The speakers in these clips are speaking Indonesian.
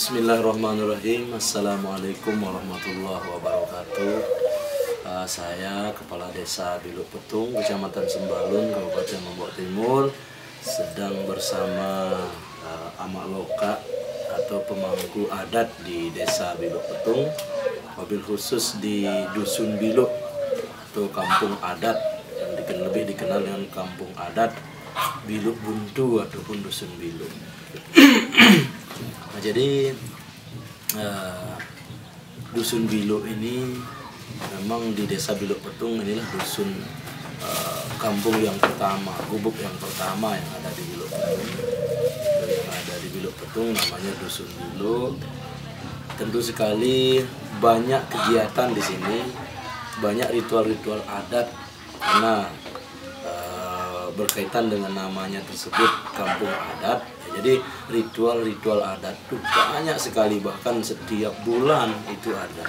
Bismillahirrahmanirrahim. Assalamualaikum warahmatullahi wabarakatuh. Saya Kepala Desa Biluk Petung, Kecamatan Sembalun, Kabupaten Lombok Timur, sedang bersama Amak Loka atau pemangku adat di Desa Biluk Petung, wabil khusus di Dusun Biluk atau Kampung Adat yang lebih dikenal dengan Kampung Adat Biluk Buntu ataupun Dusun Biluk. Nah, jadi Dusun Biluk ini memang di Desa Biluk Petung inilah dusun kampung yang pertama, gubuk yang pertama yang ada di Biluk Petung. Yang ada di Biluk Petung namanya Dusun Biluk. Tentu sekali banyak kegiatan di sini, banyak ritual-ritual adat karena berkaitan dengan namanya tersebut kampung adat. Jadi ritual-ritual adat itu banyak sekali, bahkan setiap bulan itu ada.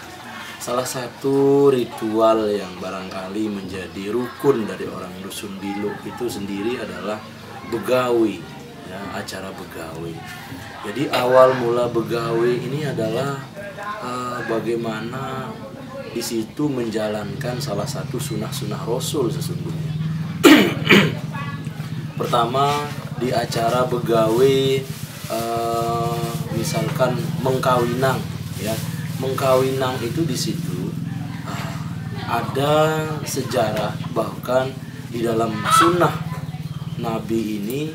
Salah satu ritual yang barangkali menjadi rukun dari orang Dusun Biluk itu sendiri adalah begawi, ya, acara begawi. Jadi awal mula begawi ini adalah bagaimana di situ menjalankan salah satu sunah-sunah Rasul sesungguhnya. Pertama, di acara begawe misalkan mengkawinang, ya, mengkawinang itu di situ ada sejarah, bahkan di dalam sunnah Nabi ini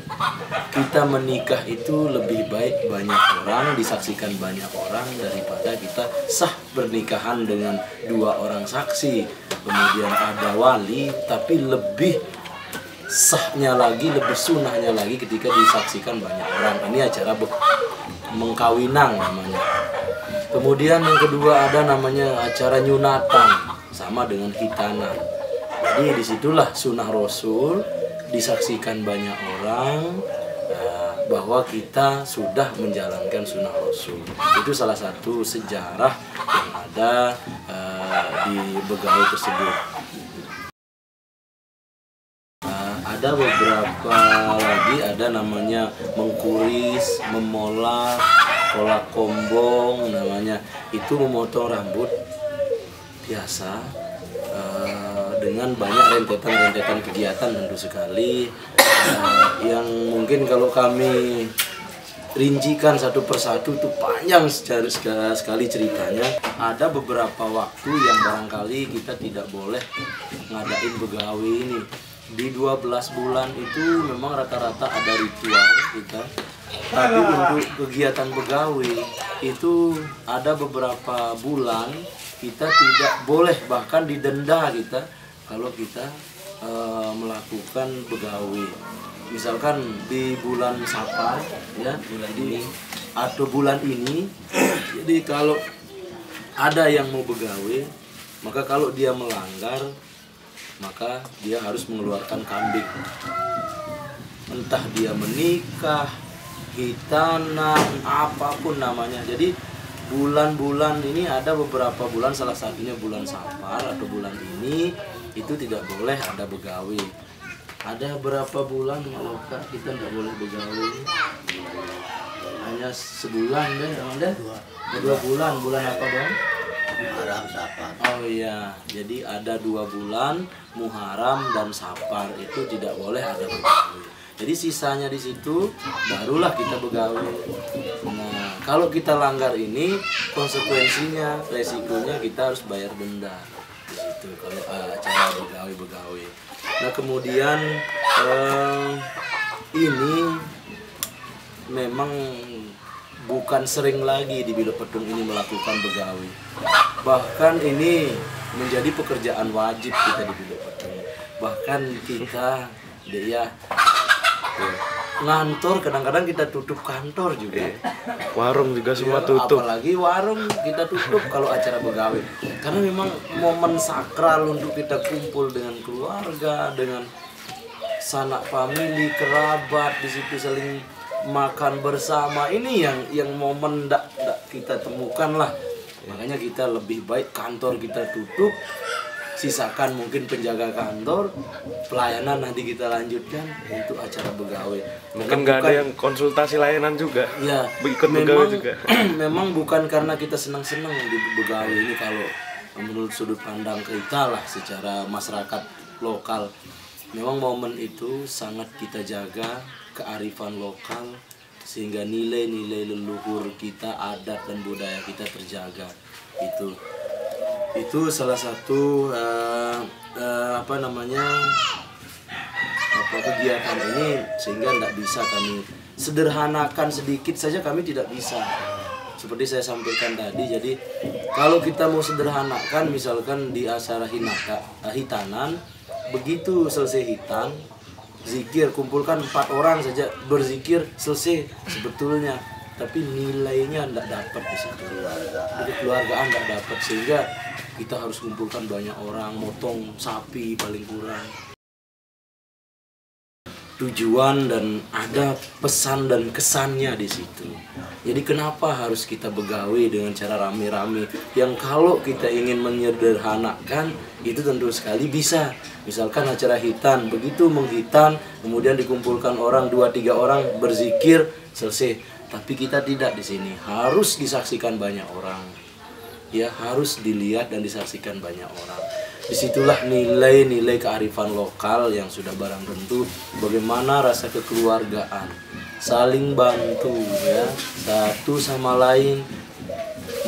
kita menikah itu lebih baik banyak orang, disaksikan banyak orang daripada kita sah pernikahan dengan 2 orang saksi, kemudian ada wali, tapi lebih sahnya lagi, lebih sunnahnya lagi ketika disaksikan banyak orang. Ini acara mengkawinang namanya. Kemudian yang kedua ada namanya acara nyunatan, sama dengan hitanan. Jadi disitulah sunnah Rasul disaksikan banyak orang bahwa kita sudah menjalankan sunnah Rasul. Itu salah satu sejarah yang ada di begawi tersebut. Ada beberapa lagi, ada namanya mengkuris, memolak, kolak kombong namanya. Itu memotong rambut biasa dengan banyak rentetan-rentetan kegiatan tentu sekali yang mungkin kalau kami rincikan satu persatu itu panjang sekali ceritanya. Ada beberapa waktu yang barangkali kita tidak boleh ngadain begawi ini. Di 12 bulan itu memang rata-rata ada ritual kita. Tapi untuk kegiatan begawi itu ada beberapa bulan kita tidak boleh, bahkan didenda kita kalau kita melakukan begawi. Misalkan di bulan Safar, ya, bulan ini. Jadi kalau ada yang mau begawi, maka kalau dia melanggar, maka dia harus mengeluarkan kambing. Entah dia menikah, hitanan, apapun namanya. Jadi bulan-bulan ini ada beberapa bulan, salah satunya bulan Safar atau bulan ini itu tidak boleh ada begawi. Ada berapa bulan kalau kita tidak boleh begawi? Hanya sebulan deh, ada 2 bulan. Bulan apa dong? Muharram, Safar. Oh iya, jadi ada 2 bulan Muharram dan Safar itu tidak boleh ada begawi. Jadi sisanya di situ barulah kita begawi. Nah, kalau kita langgar ini konsekuensinya, resikonya kita harus bayar denda. Di situ kalau acara begawi. Nah, kemudian ini memang bukan sering lagi di Biluk Petung ini melakukan begawi. Bahkan ini menjadi pekerjaan wajib kita di Biluk Petung. Bahkan kita ngantor, kadang-kadang kita tutup kantor juga. Warung juga semua tutup. Apalagi warung kita tutup kalau acara begawi. Karena memang momen sakral untuk kita kumpul dengan keluarga, dengan sanak famili, kerabat, di situ saling makan bersama. Ini yang momen ndak kita temukan lah. Makanya kita lebih baik kantor kita tutup, sisakan mungkin penjaga kantor, pelayanan nanti kita lanjutkan untuk acara begawe. Mungkin nggak ada yang konsultasi layanan juga. Ya, ikut begawe juga. Memang bukan karena kita senang-senang di begawe ini, kalau menurut sudut pandang kita lah secara masyarakat lokal. Memang momen itu sangat kita jaga kearifan lokal sehingga nilai-nilai leluhur kita, adat dan budaya kita terjaga. Itu salah satu kegiatan ini, sehingga tidak bisa kami sederhanakan sedikit saja, kami tidak bisa. Seperti saya sampaikan tadi, jadi kalau kita mau sederhanakan, misalkan di acara hitanan, begitu selesai hitan, zikir, kumpulkan 4 orang saja berzikir, selesai sebetulnya. Tapi nilainya tidak dapat di situ. Jadi keluargaan tidak dapat, sehingga kita harus kumpulkan banyak orang, motong sapi paling kurang. Tujuan dan ada pesan dan kesannya di situ. Jadi kenapa harus kita begawe dengan cara rame-rame? Yang kalau kita ingin menyederhanakan, itu tentu sekali bisa. Misalkan acara hitan, begitu menghitan, kemudian dikumpulkan orang 2-3 orang berzikir, selesai. Tapi kita tidak di sini, harus disaksikan banyak orang. Ya, harus dilihat dan disaksikan banyak orang. Disitulah nilai-nilai kearifan lokal yang sudah barang tentu. Bagaimana rasa kekeluargaan, saling bantu ya, satu sama lain,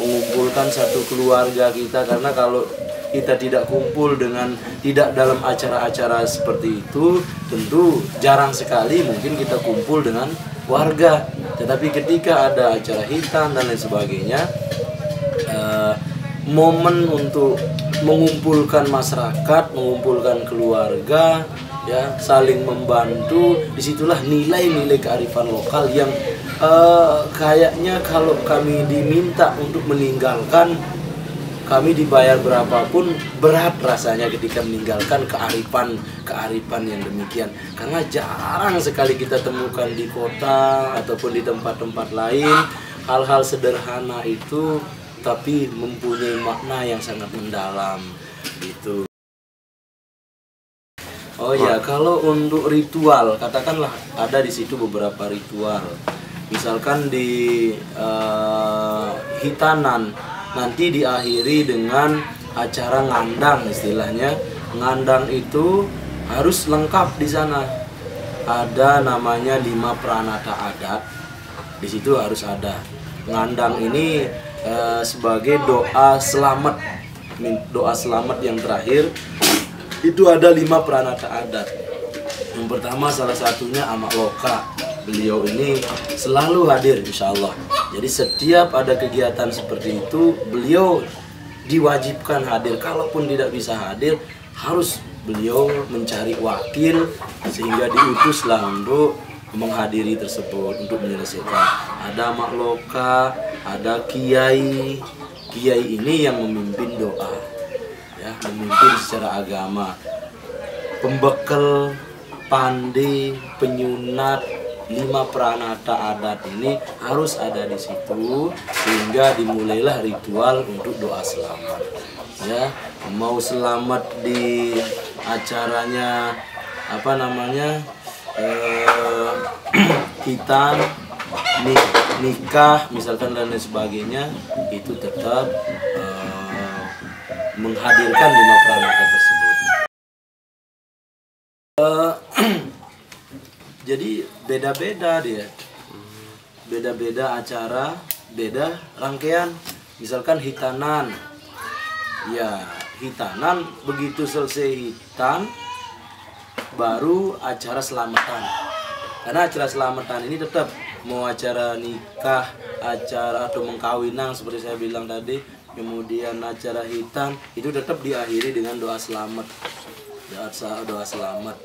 mengumpulkan satu keluarga kita. Karena kalau kita tidak kumpul tidak dalam acara-acara seperti itu, tentu jarang sekali mungkin kita kumpul dengan warga. Tetapi ketika ada acara hitan dan lain sebagainya, momen untuk mengumpulkan masyarakat, mengumpulkan keluarga, ya, saling membantu, disitulah nilai-nilai kearifan lokal yang kayaknya kalau kami diminta untuk meninggalkan, kami dibayar berapapun berat rasanya ketika meninggalkan kearifan yang demikian. Karena jarang sekali kita temukan di kota ataupun di tempat-tempat lain hal-hal sederhana itu, tapi mempunyai makna yang sangat mendalam gitu. Oh ya, kalau untuk ritual, katakanlah ada di situ beberapa ritual. Misalkan di hitanan nanti diakhiri dengan acara ngandang, istilahnya. Ngandang itu harus lengkap di sana. Ada namanya 5 pranata adat. Di situ harus ada. Ngandang ini sebagai doa selamat. Doa selamat yang terakhir itu ada 5 pranata adat. Yang pertama salah satunya Amak Loka. Beliau ini selalu hadir insya Allah. Jadi setiap ada kegiatan seperti itu, beliau diwajibkan hadir. Kalaupun tidak bisa hadir, harus beliau mencari wakil sehingga diutuslah untuk menghadiri tersebut, untuk menyelesaikan. Ada Amak Loka, ada kiai. Kiai ini yang memimpin doa, ya, memimpin secara agama. Pembekal, pande, penyunat, 5 pranata adat ini harus ada di situ, sehingga dimulailah ritual untuk doa selamat. Ya, mau selamat di acaranya hitan, nikah misalkan dan lain sebagainya, itu tetap menghadirkan 5 pranata tersebut. Jadi beda-beda dia, beda-beda acara, beda rangkaian. Misalkan hitanan, ya hitanan begitu selesai hitan, baru acara selamatan. Karena acara selamatan ini tetap mau acara nikah, acara atau mengkawinang seperti saya bilang tadi, kemudian acara hitan itu tetap diakhiri dengan doa selamat, doa selamat.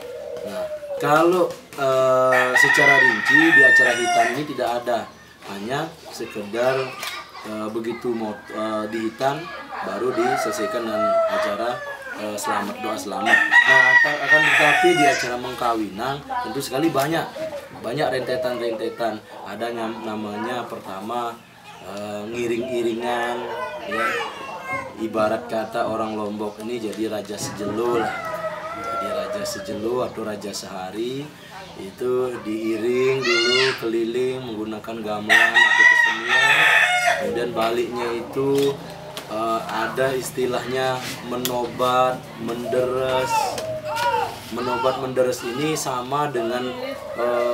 Nah, kalau secara rinci di acara hitan ini tidak ada, hanya sekedar begitu di hitan baru diselesaikan dengan acara selamat, doa selamat. Nah, akan tetapi di acara mengkawinang tentu sekali banyak rentetan. Ada namanya pertama ngiring-iringan, ya, ibarat kata orang Lombok ini jadi raja sejelo lah. Jadi raja sejelo atau raja sehari itu diiring dulu keliling menggunakan gamelan atau kesenian. Kemudian baliknya itu ada istilahnya menobat menderes. Menobat menderes ini sama dengan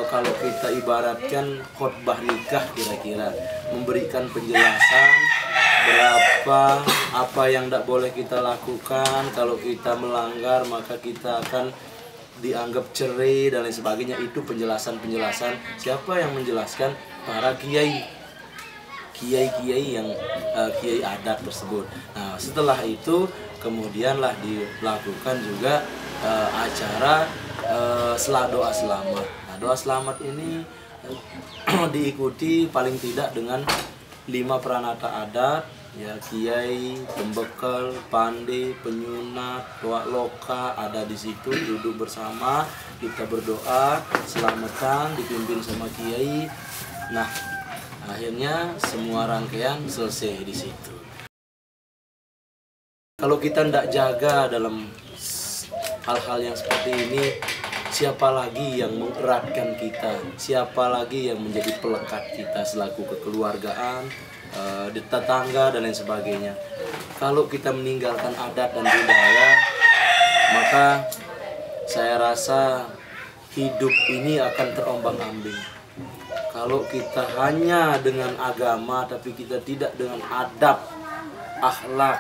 kalau kita ibaratkan khotbah nikah kira-kira, memberikan penjelasan berapa apa yang tidak boleh kita lakukan, kalau kita melanggar maka kita akan dianggap cerai dan lain sebagainya. Itu penjelasan-penjelasan. Siapa yang menjelaskan? Para kiai yang kiai adat tersebut. Nah, setelah itu kemudianlah dilakukan juga acara doa selamat. Nah, doa selamat ini diikuti paling tidak dengan 5 peranata adat, ya, kiai, pembekal, pande, penyunat, toa loka ada di situ, duduk bersama, kita berdoa selamatan dipimpin sama kiai. Nah, akhirnya semua rangkaian selesai di situ. Kalau kita tidak jaga dalam hal-hal yang seperti ini, siapa lagi yang mengeratkan kita? Siapa lagi yang menjadi pelekat kita selaku kekeluargaan, tetangga dan lain sebagainya? Kalau kita meninggalkan adat dan budaya, maka saya rasa hidup ini akan terombang-ambing. Kalau kita hanya dengan agama tapi kita tidak dengan adab, akhlak,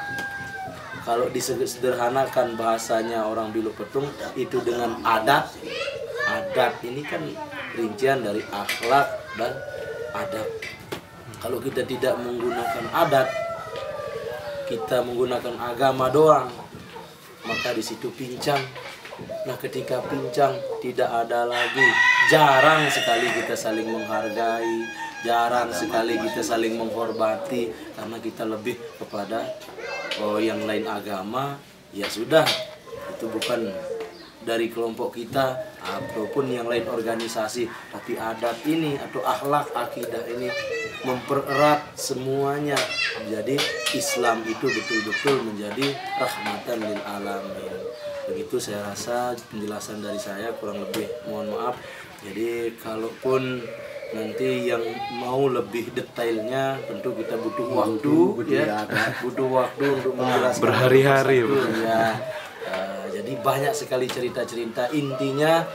kalau disederhanakan bahasanya orang Biluk Petung itu dengan adat. Adat ini kan rincian dari akhlak dan adab. Kalau kita tidak menggunakan adat, kita menggunakan agama doang, maka di situ pincang. Nah, ketika pincang tidak ada lagi, jarang sekali kita saling menghargai, jarang sekali kita saling menghormati, karena kita lebih kepada yang lain agama. Ya sudah, itu bukan dari kelompok kita ataupun yang lain organisasi, tapi adat ini atau akhlak akidah ini mempererat semuanya. Jadi Islam itu betul-betul menjadi rahmatan lil alamin. Begitu saya rasa penjelasan dari saya, kurang lebih mohon maaf. Jadi kalaupun nanti yang mau lebih detailnya tentu kita butuh waktu, butuh waktu untuk menjelaskan berhari-hari ya. Jadi banyak sekali cerita-cerita. Intinya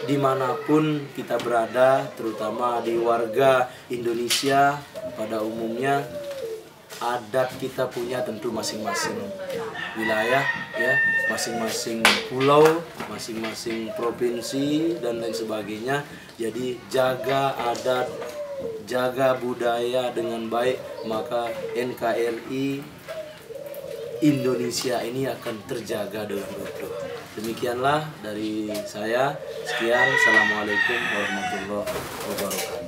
dimanapun kita berada, terutama di warga Indonesia pada umumnya, adat kita punya tentu masing-masing wilayah, ya, masing-masing pulau, masing-masing provinsi dan lain sebagainya. Jadi jaga adat, jaga budaya dengan baik, maka NKRI Indonesia ini akan terjaga dengan utuh. Demikianlah dari saya. Sekian. Assalamualaikum warahmatullahi wabarakatuh.